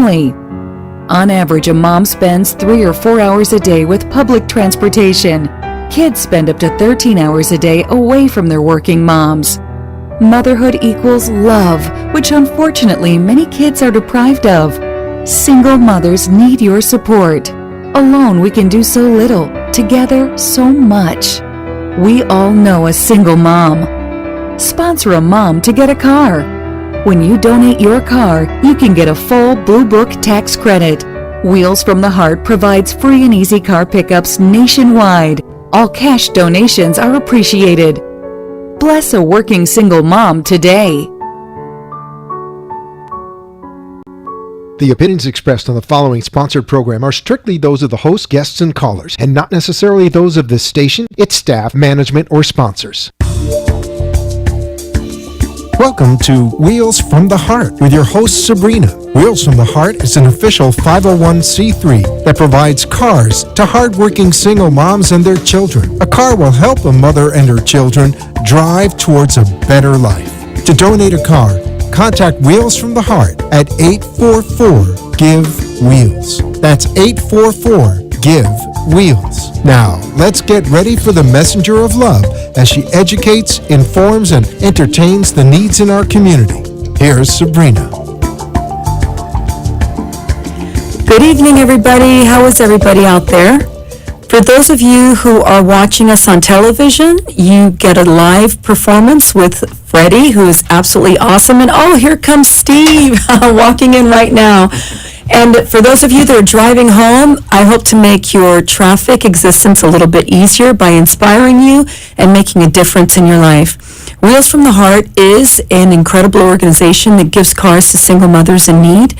family. On average, a mom spends 3 or 4 hours a day with public transportation. Kids spend up to 13 hours a day away from their working moms. Motherhood equals love, which unfortunately many kids are deprived of. Single mothers need your support. Alone we can do so little, together so much. We all know a single mom. Sponsor a mom to get a car. When you donate your car, you can get a full Blue Book tax credit. Wheels from the Heart provides free and easy car pickups nationwide. All cash donations are appreciated. Bless a working single mom today. The opinions expressed on the following sponsored program are strictly those of the host, guests, and callers, and not necessarily those of this station, its staff, management, or sponsors. Welcome to Wheels from the Heart with your host, Sabrina. Wheels from the Heart is an official 501c3 that provides cars to hardworking single moms and their children. A car will help a mother and her children drive towards a better life. To donate a car, contact Wheels from the Heart at 844-GIVE-WHEELS. That's 844-GIVE-WHEELS. Now, let's get ready for the messenger of love as she educates, informs, and entertains the needs in our community. Here's Sabrina. Good evening, everybody. How is everybody out there? For those of you who are watching us on television, you get a live performance with Freddy, who is absolutely awesome. And oh, here comes Steve walking in right now. And for those of you that are driving home, I hope to make your traffic existence a little bit easier by inspiring you and making a difference in your life. Wheels from the Heart is an incredible organization that gives cars to single mothers in need.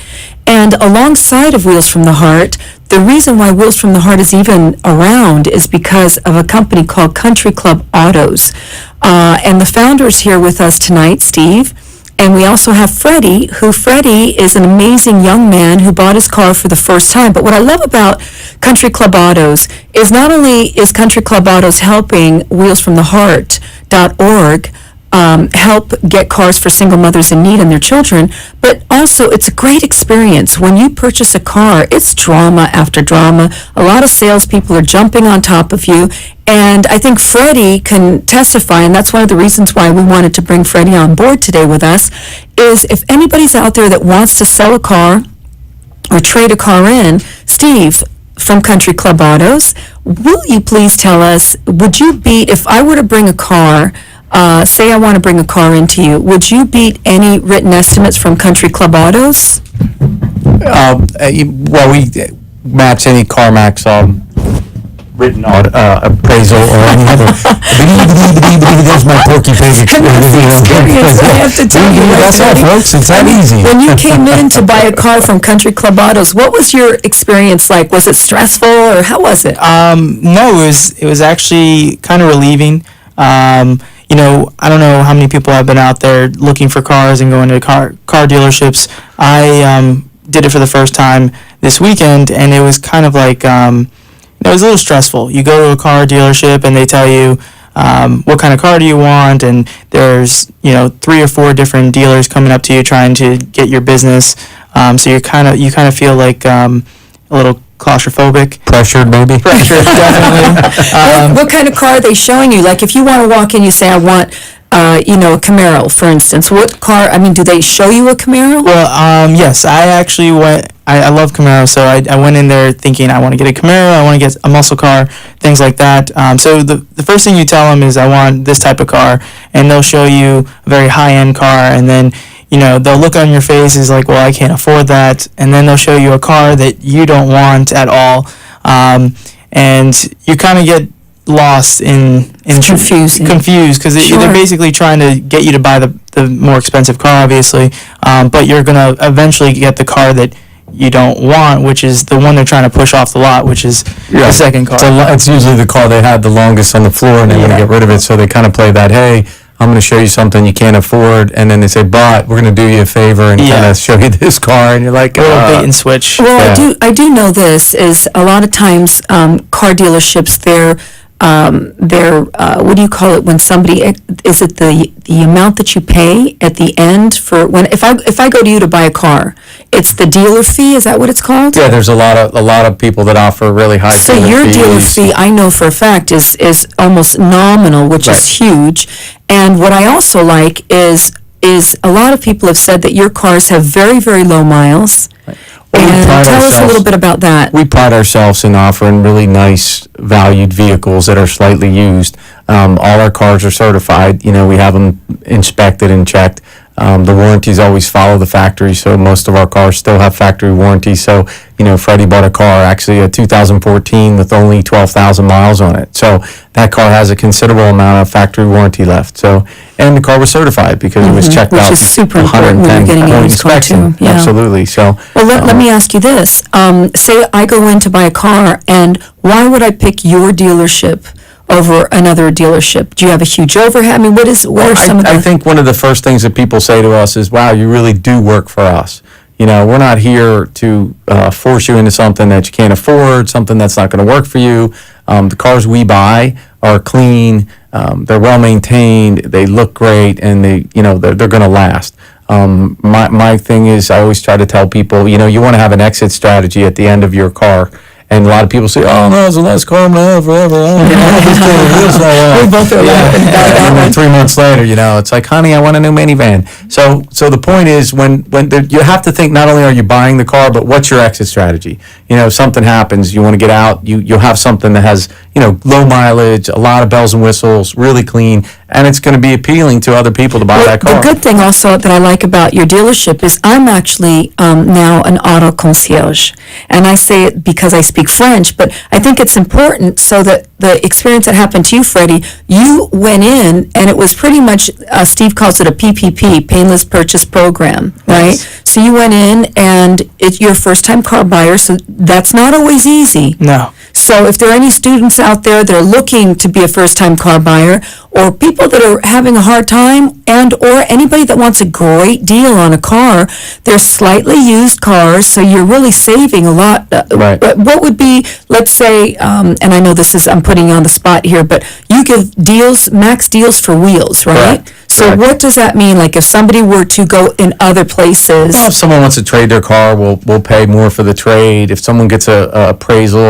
And alongside of Wheels from the Heart, the reason why Wheels from the Heart is even around is because of a company called Country Club Autos. And the founder is here with us tonight, Steve. And we also have Freddy, Freddy is an amazing young man who bought his car for the first time. But what I love about Country Club Autos is not only is Country Club Autos helping wheelsfromtheheart.org help get cars for single mothers in need and their children, but also it's a great experience. When you purchase a car, it's drama after drama. A lot of salespeople are jumping on top of you, and I think Freddy can testify, and that's one of the reasons why we wanted to bring Freddy on board today with us, is if anybody's out there that wants to sell a car or trade a car in, Steve from Country Club Autos, will you please tell us, would you beat, if I were to bring a car, say I want to bring a car into you, would you beat any written estimates from Country Club Autos? Well, we match any CarMax written appraisal or any other. There's my porky pig experience. I have to tell you. That's all, folks. It's that easy. When you came in to buy a car from Country Club Autos, what was your experience like? Was it stressful or how was it? No, it was actually kind of relieving. You know, I don't know how many people have been out there looking for cars and going to car dealerships. I did it for the first time this weekend, and it was kind of like, it was a little stressful. You go to a car dealership, and they tell you, what kind of car do you want, and there's, 3 or 4 different dealers coming up to you trying to get your business. So you kind of feel like a little claustrophobic. Pressured, maybe? Pressured, definitely. What kind of car are they showing you? Like, if you want to walk in, you say, I want, a Camaro, for instance. What car, do they show you a Camaro? Well, yes, I actually went, I love Camaro, so I went in there thinking I want to get a Camaro, I want to get a muscle car, things like that. So the first thing you tell them is I want this type of car, and they'll show you a very high-end car, and then they'll look on your face is like, well, I can't afford that. And then they'll show you a car that you don't want at all. And you kind of get lost in confused because they're basically trying to get you to buy the more expensive car, obviously. But you're going to eventually get the car that you don't want, which is the one they're trying to push off the lot, which is the second car. It's usually the car they had the longest on the floor, and they want to get rid of it. So they kind of play that, hey, I'm going to show you something you can't afford, and then they say, but we're going to do you a favor and kind of show you this car, and you're like, a little bait and switch. Well, I do know this is a lot of times car dealerships, they're what do you call it when somebody, is it the amount that you pay at the end for when, if I go to you to buy a car, it's the dealer fee. Is that what it's called? Yeah, there's a lot of people that offer really high So dealer your fees. dealer fee, I know for a fact, is almost nominal, which Right. is huge. And what I also like is a lot of people have said that your cars have very, very low miles. Well, we And pride tell us a ourselves- little bit about that. We pride ourselves in offering really nice, valued vehicles that are slightly used. All our cars are certified. We have them inspected and checked. The warranties always follow the factory, so most of our cars still have factory warranty. So, Freddie bought a car, actually a 2014 with only 12,000 miles on it. So that car has a considerable amount of factory warranty left. So, and the car was certified because it was checked Which out. is super important when you're getting a point used car, inspection. too. Yeah. Absolutely. So, Well, let me ask you this. Say I go in to buy a car, and why would I pick your dealership over another dealership? Do you have a huge overhead? I mean, what are some of the... I think one of the first things that people say to us is, wow, you really do work for us. We're not here to force you into something that you can't afford, something that's not going to work for you. The cars we buy are clean, they're well maintained, they look great, and they're going to last. My thing is, I always try to tell people, you want to have an exit strategy at the end of your car. And a lot of people say, "Oh no, it's the last car I'm gonna have forever." We both are laughing about that. And then 3 months later, it's like, "Honey, I want a new minivan." So the point is, when you have to think, not only are you buying the car, but what's your exit strategy? If something happens, you want to get out. You'll have something that has low mileage, a lot of bells and whistles, really clean, and it's going to be appealing to other people to buy that car. The good thing also that I like about your dealership is I'm actually now an auto concierge. And I say it because I speak French, but I think it's important so that the experience that happened to you, Freddie, you went in and it was pretty much, Steve calls it a PPP, Painless Purchase Program, right? Yes. So you went in and it's your first time car buyer, so that's not always easy. No. So if there are any students out there that are looking to be a first-time car buyer, or people that are having a hard time, and or anybody that wants a great deal on a car, they're slightly used cars, so you're really saving a lot. Right. What would be, let's say, and I know I'm putting you on the spot here, but you give deals, max deals for wheels, right? Correct. So Correct. what does that mean? Like if somebody were to go in other places? Well, if someone wants to trade their car, we'll pay more for the trade. If someone gets a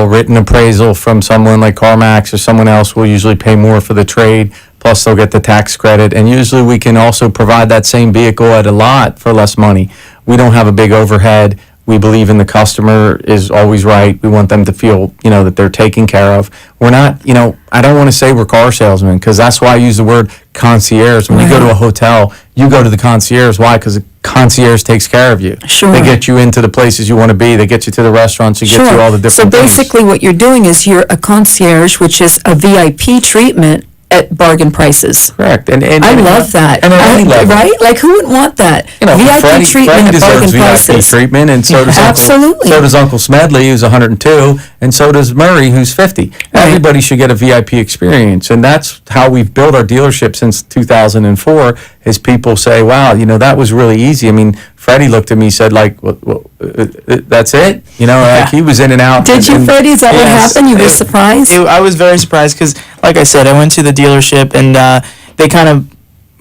written appraisal from someone like CarMax or someone else, we'll usually pay more for the trade. Plus, they'll get the tax credit. And usually we can also provide that same vehicle at a lot for less money. We don't have a big overhead. We believe in the customer is always right. We want them to feel, that they're taken care of. We're not, I don't want to say we're car salesmen because that's why I use the word concierge. When you go to a hotel, you go to the concierge. Why? Because the concierge takes care of you. Sure. They get you into the places you want to be. They get you to the restaurants. They get you all the different So things. basically what you're doing is you're a concierge, which is a VIP treatment at bargain prices. Correct. And I love that. And at any level. Right? Like who wouldn't want that? VIP treatment Freddie at bargain deserves VIP prices. treatment, and so does Absolutely. So does Uncle Smedley, who's 102, and so does Murray, who's 50. Everybody should get a VIP experience, and that's how we've built our dealership since 2004. Is people say, "Wow, that was really easy." I mean, Freddie looked at me, said, "Like, that's it?" Like he was in and out. Did you, Freddie? Is that what Yes. happened? You were surprised? I was very surprised because, like I said, I went to the dealership and they kind of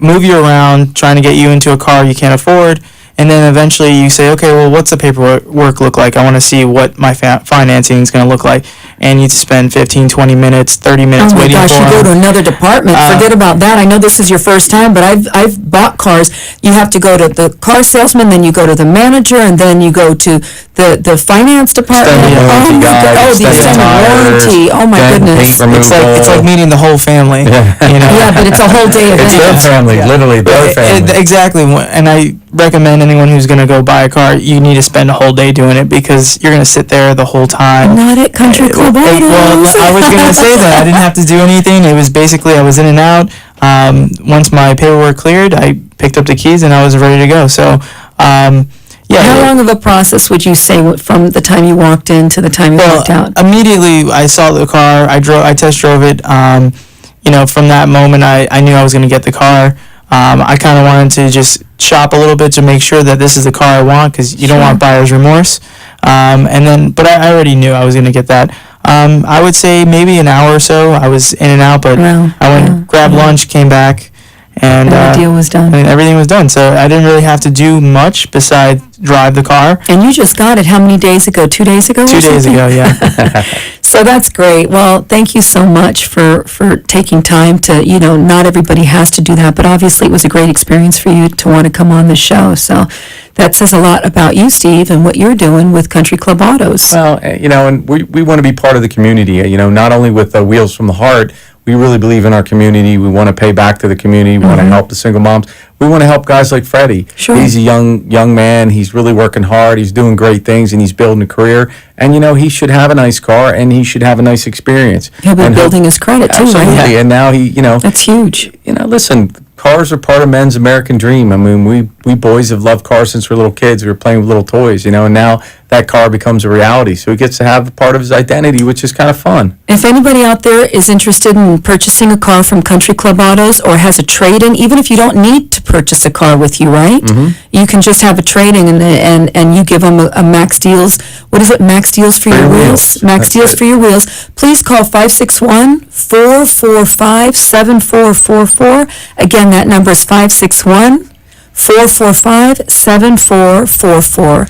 move you around trying to get you into a car you can't afford. And then eventually you say, okay, well, what's the paperwork look like? I want to see what my financing is going to look like. And you spend 15, 20 minutes, 30 minutes Oh my waiting gosh, for you go them. to another department. Forget about that. I know this is your first time, but I've bought cars. You have to go to the car salesman, then you go to the manager, and then you go to the finance department. Extended warranty guy, the extended extended tires, warranty. Oh my then goodness. paint removal. It's like meeting the whole family. Yeah, but it's a whole day It's event. their family, literally their family. Exactly. And I recommend anyone who's going to go buy a car, you need to spend a whole day doing it because you're going to sit there the whole time. Not at Country Club Well, Autos. I was going to say that. I didn't have to do anything. It was basically, I was in and out. Once my paperwork cleared, I picked up the keys and I was ready to go. So, yeah. How long of a process would you say from the time you walked in to the time you walked out? Immediately I saw the car. I test drove it. From that moment, I knew I was going to get the car. I kind of wanted to just shop a little bit to make sure that this is the car I want because you don't want buyer's remorse. But I already knew I was going to get that. I would say maybe an hour or so. I was in and out, but Wow. I went, grabbed lunch, came back, And the deal was done. And everything was done. So I didn't really have to do much besides drive the car. And you just got it how many days ago? 2 days ago? 2 days ago, yeah. So that's great. Well, thank you so much for taking time to, not everybody has to do that, but obviously it was a great experience for you to want to come on the show. So that says a lot about you, Steve, and what you're doing with Country Club Autos. Well, and we want to be part of the community, not only with Wheels from the Heart. We really believe in our community. We want to pay back to the community. We want to help the single moms. We want to help guys like Freddie. Sure. He's a young man. He's really working hard. He's doing great things, and he's building a career. And, he should have a nice car, and he should have a nice experience. He'll be building his credit, too, absolutely. right? And now he, That's huge. Listen, cars are part of men's American dream. I mean, we boys have loved cars since we're little kids. We were playing with little toys, and now that car becomes a reality. So he gets to have part of his identity, which is kind of fun. If anybody out there is interested in purchasing a car from Country Club Autos or has a trade-in, even if you don't need to purchase a car with you, right? You can just have a trade-in and you give them a max deals. What is it? Max deals for your wheels? Max That's deals it. for your wheels. Please call 561-445-7444. Again, that number is 561-445-7444.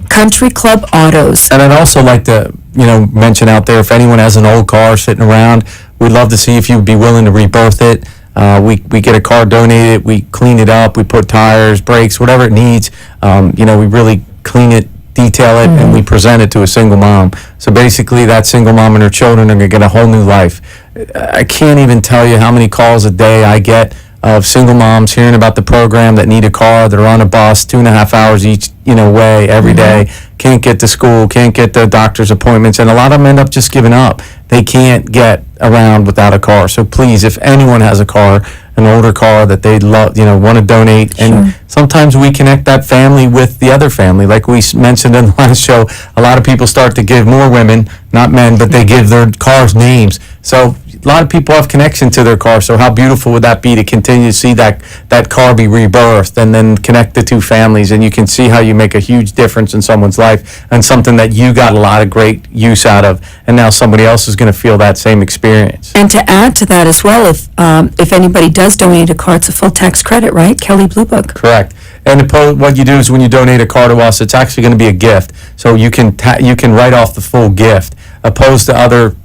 Country Club Autos. And I'd also like to, mention out there, if anyone has an old car sitting around, we'd love to see if you'd be willing to rebirth it. We get a car donated, we clean it up, we put tires, brakes, whatever it needs. We really clean it, detail it, and we present it to a single mom. So basically, that single mom and her children are going to get a whole new life. I can't even tell you how many calls a day I get of single moms hearing about the program that need a car. They're on a bus 2.5 hours each, way every day. Can't get to school, can't get the doctor's appointments, and a lot of them end up just giving up. They can't get around without a car. So please, if anyone has a car, an older car that they love, want to donate, and sometimes we connect that family with the other family. Like we mentioned in the last show, a lot of people start to give more women, not men, but they give their cars names. So a lot of people have connection to their car, so how beautiful would that be to continue to see that car be rebirthed and then connect the two families, and you can see how you make a huge difference in someone's life and something that you got a lot of great use out of, and now somebody else is going to feel that same experience. And to add to that as well, if anybody does donate a car, it's a full tax credit, right? Kelly Blue Book. Correct. And what you do is when you donate a car to us, it's actually going to be a gift, so you can write off the full gift, opposed to other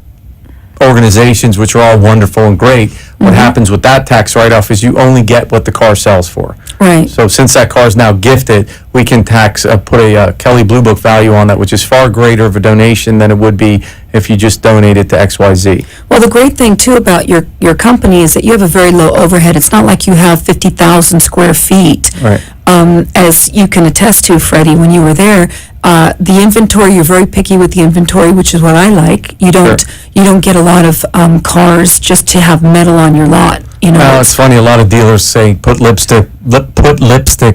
organizations, which are all wonderful and great. What happens with that tax write-off is you only get what the car sells for. Right. So since that car is now gifted, we can put a Kelly Blue Book value on that, which is far greater of a donation than it would be if you just donate it to XYZ. Well, the great thing, too, about your company is that you have a very low overhead. It's not like you have 50,000 square feet. Right. As you can attest to, Freddie, when you were there, the inventory, you're very picky with the inventory, which is what I like. You don't get a lot of cars just to have metal on your lot. Well, it's funny. A lot of dealers say put lipstick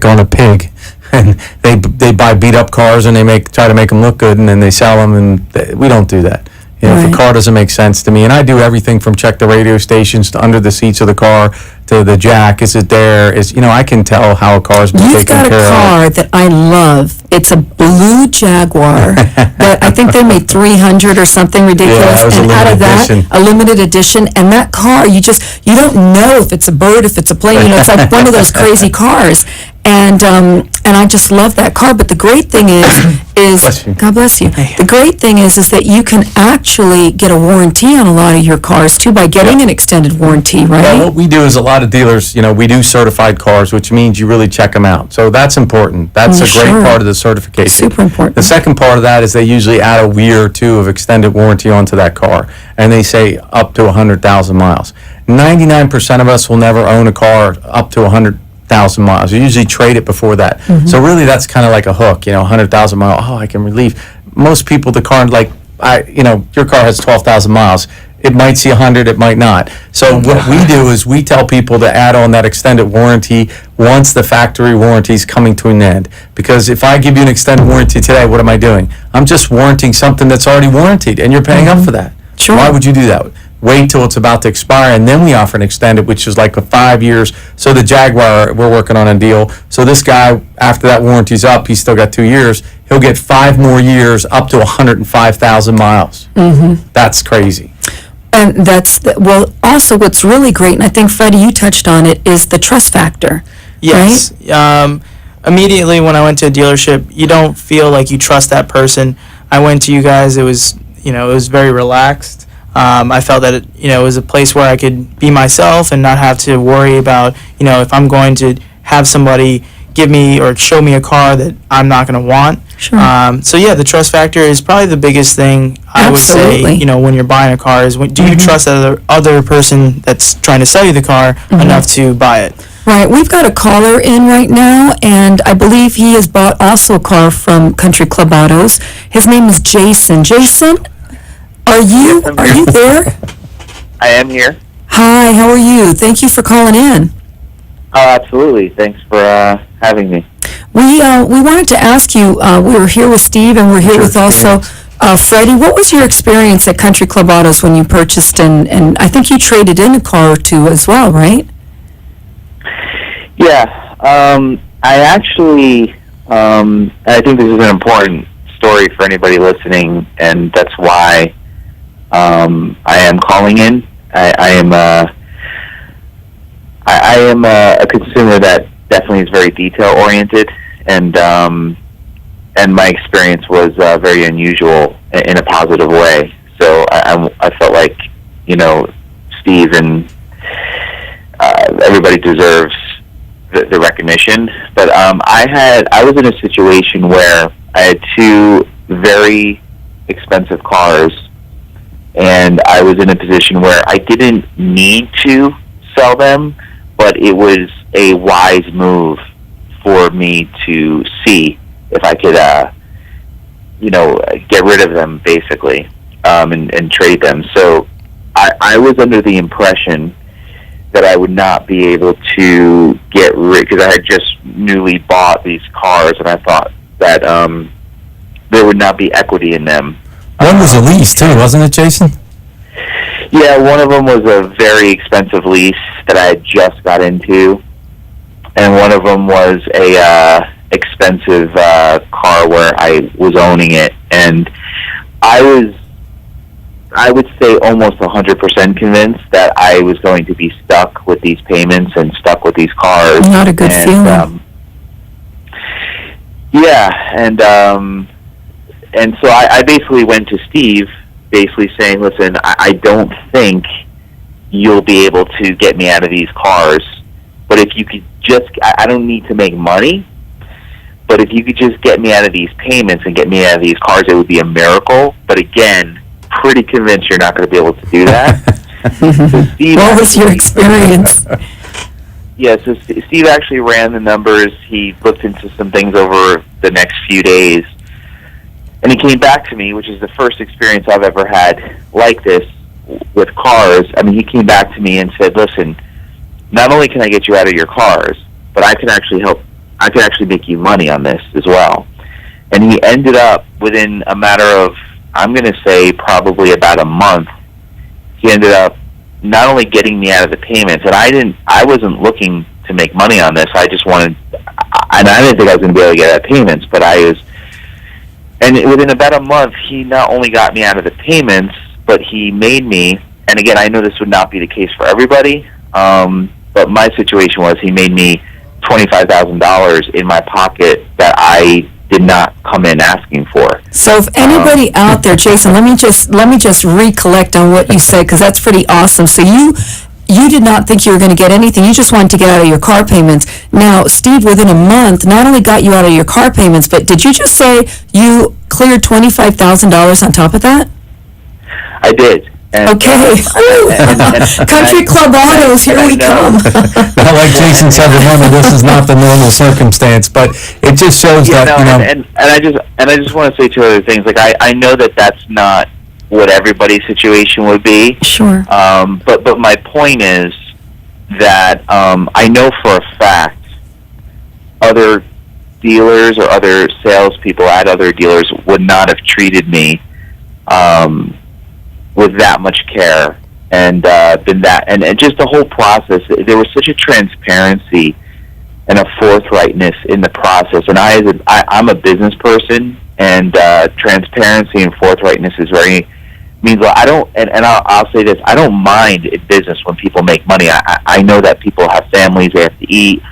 on a pig, and they buy beat up cars and they try to make them look good, and then they sell them. And we don't do that. If a car doesn't make sense to me, and I do everything from check the radio stations to under the seats of the car to the jack. Is it there? I can tell how a car's been taken care of. You've got a car that I love. It's a blue Jaguar that I think they made 300 or something ridiculous. Yeah, it was and a out of that, limited edition. a limited edition. And that car, you don't know if it's a bird, if it's a plane. It's like one of those crazy cars. And I just love that car. But the great thing is Bless you. God bless you. The great thing is that you can actually get a warranty on a lot of your cars too by getting an extended warranty, right? Well, what we do is a lot of dealers, we do certified cars, which means you really check them out. So that's important. That's a great Sure. part of the certification. Super important. The second part of that is they usually add a year or two of extended warranty onto that car, and they say up to 100,000 miles. 99% of us will never own a car up to 100,000 miles. You usually trade it before that. So really that's kind of like a hook, 100,000 miles. Oh, I can relieve. Most people, the car, your car has 12,000 miles. It might see 100, it might not. So what we do is we tell people to add on that extended warranty once the factory warranty is coming to an end. Because if I give you an extended warranty today, what am I doing? I'm just warranting something that's already warranted, and you're paying up for that. Sure. Why would you do that? Wait till it's about to expire, and then we offer an extended, which is like 5 years. So the Jaguar, we're working on a deal. So this guy, after that warranty's up, he's still got 2 years. He'll get 5 more years up to 105,000 miles. That's crazy. And well, also what's really great, and I think, Freddie, you touched on it, is the trust factor. Yes. Right? Immediately when I went to a dealership, you don't feel like you trust that person. I went to you guys. It was very relaxed. I felt that it was a place where I could be myself and not have to worry about, if I'm going to have somebody give me or show me a car that I'm not going to want. Sure. So yeah, the trust factor is probably the biggest thing I Absolutely. would say, when you're buying a car is do you trust that other person that's trying to sell you the car enough to buy it? Right. We've got a caller in right now, and I believe he has bought also a car from Country Club Autos. His name is Jason. Jason, are you there? I am here. Hi, how are you? Thank you for calling in. Oh, absolutely. Thanks for having me. We wanted to ask you, we were here with Steve, and we're here with also Freddie. What was your experience at Country Club Autos when you purchased, and I think you traded in a car or two as well, right? Yeah. I actually, I think this is an important story for anybody listening, and that's why I am calling in. I am a consumer that definitely is very detail oriented, and my experience was very unusual in a positive way. So I felt like Steve and everybody deserves the recognition. But I was in a situation where I had two very expensive cars, and I was in a position where I didn't need to sell them, but it was a wise move for me to see if I could, get rid of them, basically, and trade them. So I was under the impression that I would not be able to get rid, because I had just newly bought these cars, and I thought that there would not be equity in them. One was a lease, too, wasn't it, Jason? Yeah, one of them was a very expensive lease that I had just got into, and one of them was a expensive car where I was owning it, and I would say almost 100% convinced that I was going to be stuck with these payments and stuck with these cars. Not a good feeling. And so I basically went to Steve, basically saying, listen, I don't think you'll be able to get me out of these cars, but if you could just, I don't need to make money, but if you could just get me out of these payments and get me out of these cars, it would be a miracle. But again, pretty convinced you're not going to be able to do that. So Steve, what was your experience? Yeah, so Steve actually ran the numbers. He looked into some things over the next few days, and he came back to me, which is the first experience I've ever had like this with cars. I mean, he came back to me and said, listen, not only can I get you out of your cars, but I can actually make you money on this as well. And he ended up, within a matter of, I'm going to say probably about a month, he ended up not only getting me out of the payments, and I wasn't looking to make money on this. I just wanted, and I didn't think I was going to be able to get out of payments, but and within about a month, he not only got me out of the payments, but he made me, and again, I know this would not be the case for everybody, but my situation was he made me $25,000 in my pocket that I did not come in asking for. So if anybody out there, Jason, let me just recollect on what you said, because that's pretty awesome. So you did not think you were going to get anything. You just wanted to get out of your car payments. Now, Steve, within a month, not only got you out of your car payments, but did you just say you cleared $25,000 on top of that? I did. And, okay. Country Club Autos, here we come. Like Jason said, remember, this is not the normal circumstance, but it just shows that, And I just want to say two other things. Like, I know that that's not what everybody's situation would be. Sure. But my point is that I know for a fact other dealers or other salespeople at other dealers would not have treated me with that much care and and just the whole process. There was such a transparency and a forthrightness in the process. And I'm a business person, and transparency and forthrightness is very, means a lot. I don't, and I'll say this: I don't mind in business when people make money. I know that people have families; they have to eat.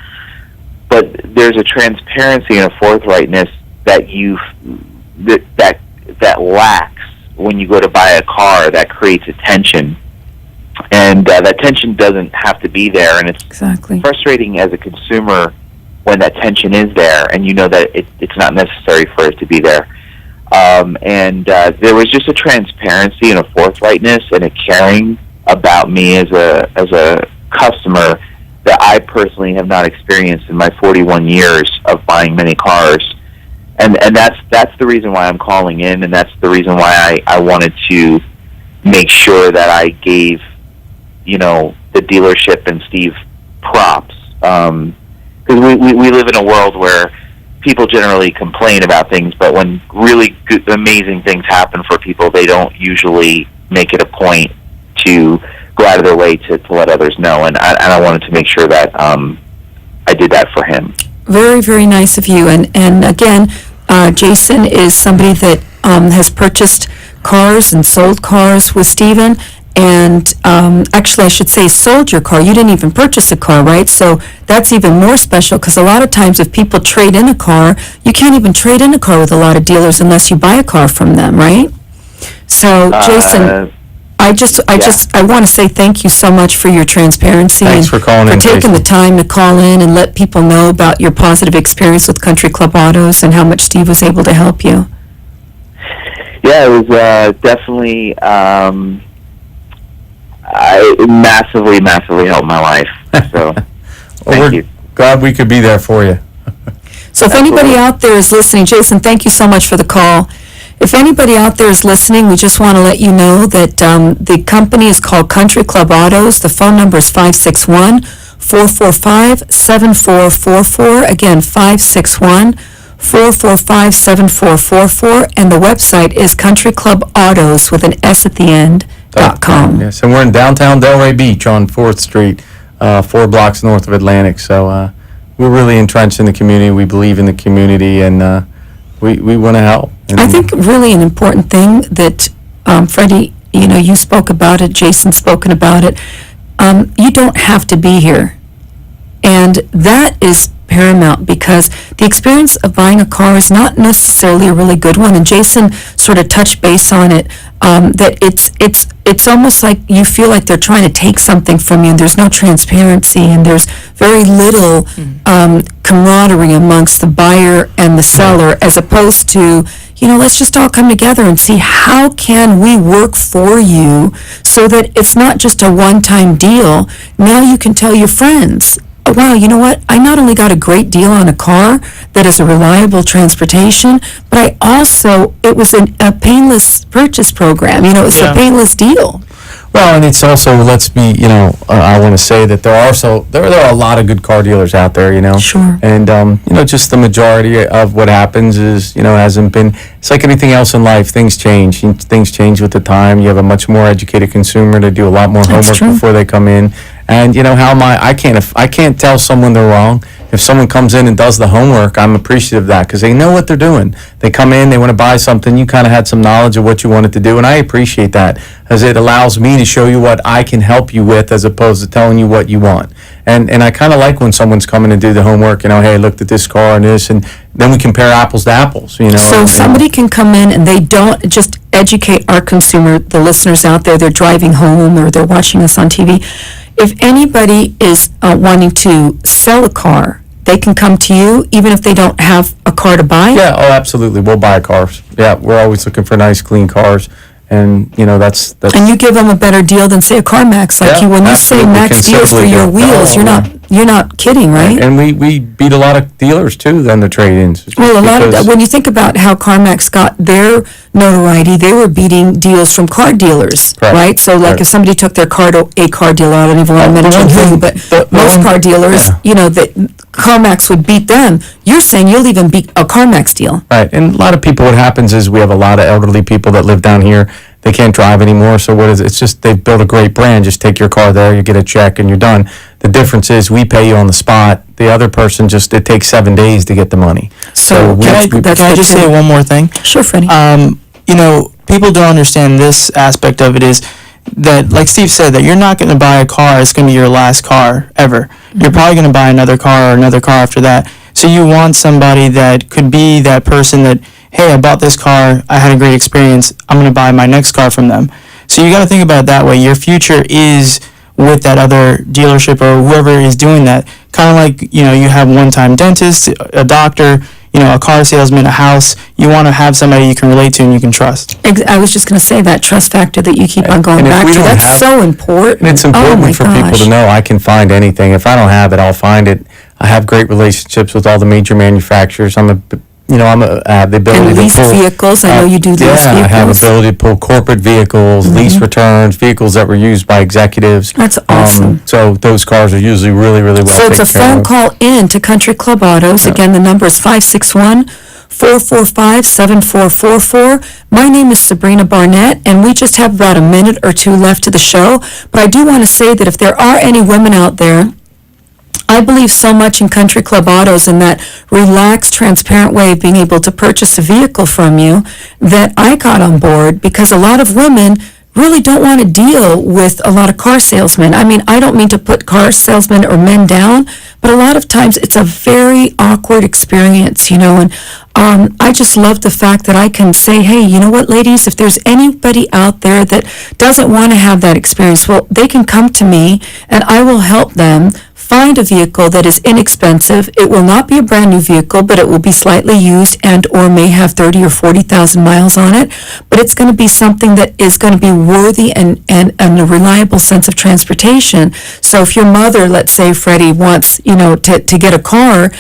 But there's a transparency and a forthrightness that that lacks when you go to buy a car. That creates a tension, and that tension doesn't have to be there. And it's frustrating as a consumer when that tension is there, and you know that it's not necessary for it to be there. And there was just a transparency and a forthrightness and a caring about me as a customer that I personally have not experienced in my 41 years of buying many cars. And that's the reason why I'm calling in, and that's the reason why I wanted to make sure that I gave, the dealership and Steve props. Because we live in a world where people generally complain about things, but when really good, amazing things happen for people, they don't usually make it a point to go out of their way to let others know. And I wanted to make sure that I did that for him. Very, very nice of you. And again, Jason is somebody that has purchased cars and sold cars with Steven. And actually, I should say, sold your car. You didn't even purchase a car, right? So that's even more special, because a lot of times if people trade in a car, you can't even trade in a car with a lot of dealers unless you buy a car from them, right? So, Jason, I want to say thank you so much for your transparency. Thanks for calling in, for taking Jason. the time to call in and let people know about your positive experience with Country Club Autos and how much Steve was able to help you. Yeah, it was definitely... it massively helped my life. So, thank you. Glad we could be there for you. So if anybody out there is listening, Jason, thank you so much for the call. If anybody out there is listening, we just want to let you know that the company is called Country Club Autos. The phone number is 561-445-7444. Again, 561-445-7444. And the website is countryclubautos with an S at the end. .com. Yes, and we're in downtown Delray Beach on 4th Street, 4 blocks north of Atlantic. So we're really entrenched in the community. We believe in the community, and we want to help. And I think really an important thing that, Freddie, you spoke about it, Jason's spoken about it. You don't have to be here. And that is paramount, because the experience of buying a car is not necessarily a really good one. And Jason sort of touched base on it, that it's almost like you feel like they're trying to take something from you, and there's no transparency, and there's very little camaraderie amongst the buyer and the seller, as opposed to, let's just all come together and see how can we work for you so that it's not just a one-time deal. Now you can tell your friends, wow, you know what? I not only got a great deal on a car that is a reliable transportation, but I also, it was a painless purchase program. It was a painless deal. Well, and it's also, let's be, I want to say that there are a lot of good car dealers out there, Sure. And, just the majority of what happens is, hasn't been, it's like anything else in life, things change. Things change with the time. You have a much more educated consumer to do a lot more homework before they come in. And, how am I can't tell someone they're wrong. If someone comes in and does the homework, I'm appreciative of that, because they know what they're doing. They come in, they want to buy something, you kind of had some knowledge of what you wanted to do, and I appreciate that, as it allows me to show you what I can help you with, as opposed to telling you what you want. And I kind of like when someone's coming to do the homework, hey, I looked at this car and this, and then we compare apples to apples, So somebody can come in and they don't just educate our consumer, the listeners out there, they're driving home or they're watching us on TV. If anybody is wanting to sell a car, they can come to you, even if they don't have a car to buy? Yeah, absolutely. We'll buy cars. Yeah, we're always looking for nice, clean cars. And, that's... And you give them a better deal than, say, a CarMax. When you say max deals for your wheels, you're not kidding, right? And we beat a lot of dealers, too, than the trade-ins. Well, when you think about how CarMax got their notoriety, they were beating deals from car dealers, right? So, if somebody took their car to a car dealer, I don't even want to mention who, but most car dealers, that CarMax would beat them. You're saying you'll even beat a CarMax deal. Right, and a lot of people, what happens is we have a lot of elderly people that live down here. They can't drive anymore, so what is it? It's just they've built a great brand. Just take your car there, you get a check, and you're done. The difference is we pay you on the spot. The other person it takes 7 days to get the money. So can I just say one more thing? Sure, Freddie. people don't understand this aspect of it is that, like Steve said, that you're not going to buy a car, it's going to be your last car ever. You're probably going to buy another car or another car after that. So you want somebody that could be that person that, hey, I bought this car, I had a great experience, I'm going to buy my next car from them. So you got to think about it that way. Your future is with that other dealership or whoever is doing that. Kind of like, you have one-time dentist, a doctor, a car salesman, a house. You want to have somebody you can relate to and you can trust. I was just going to say that trust factor that you keep on going And if back we to. don't That's have- so important. And it's Oh important my for people gosh. to know I can find anything. If I don't have it, I'll find it. I have great relationships with all the major manufacturers. I have the ability And to lease pull vehicles. I know you do lease Yeah, I have vehicles. ability to pull corporate vehicles, lease returns, vehicles that were used by executives. That's awesome. So those cars are usually really, really well So it's taken a care phone of. call in to Country Club Autos. Again, the number is 561-445-7444. My name is Sabrina Barnett, and we just have about a minute or two left to the show. But I do want to say that if there are any women out there, I believe so much in Country Club Autos and that relaxed, transparent way of being able to purchase a vehicle from you that I got on board because a lot of women really don't want to deal with a lot of car salesmen. I mean, I don't mean to put car salesmen or men down, but a lot of times it's a very awkward experience, and I just love the fact that I can say, hey, you know what, ladies, if there's anybody out there that doesn't want to have that experience, well, they can come to me and I will help them find a vehicle that is inexpensive. It will not be a brand new vehicle, but it will be slightly used and or may have 30 or 40,000 miles on it. But it's going to be something that is going to be worthy and a reliable sense of transportation. So if your mother, let's say Freddie, wants, to get a car,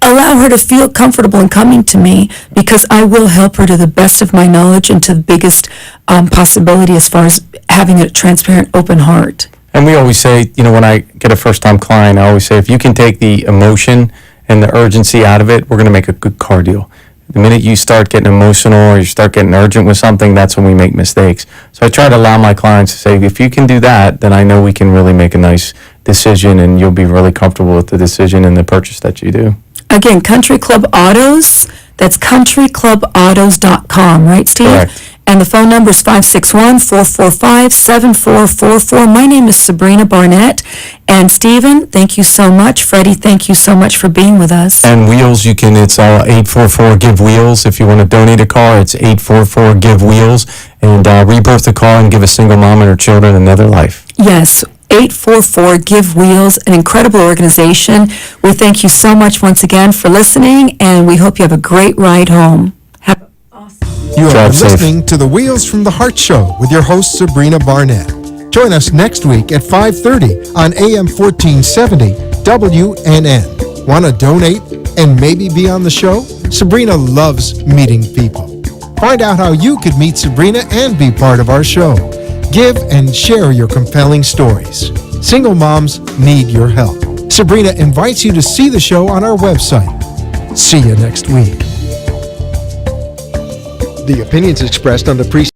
allow her to feel comfortable in coming to me because I will help her to the best of my knowledge and to the biggest possibility as far as having a transparent, open heart. And we always say, when I get a first-time client, I always say, if you can take the emotion and the urgency out of it, we're going to make a good car deal. The minute you start getting emotional or you start getting urgent with something, that's when we make mistakes. So I try to allow my clients to say, if you can do that, then I know we can really make a nice decision and you'll be really comfortable with the decision and the purchase that you do. Again, Country Club Autos, that's countryclubautos.com, right, Steve? Correct. And the phone number is 561-445-7444. My name is Sabrina Barnett. And Stephen, thank you so much. Freddie, thank you so much for being with us. And Wheels, it's 844-GIVE-WHEELS. If you want to donate a car, it's 844-GIVE-WHEELS. And rebirth the car and give a single mom and her children another life. Yes, 844-GIVE-WHEELS, an incredible organization. We thank you so much once again for listening, and we hope you have a great ride home. You are Drive safe. listening to the Wheels from the Heart Show with your host, Sabrina Barnett. Join us next week at 5:30 on AM 1470 WNN. Want to donate and maybe be on the show? Sabrina loves meeting people. Find out how you could meet Sabrina and be part of our show. Give and share your compelling stories. Single moms need your help. Sabrina invites you to see the show on our website. See you next week. The opinions expressed on the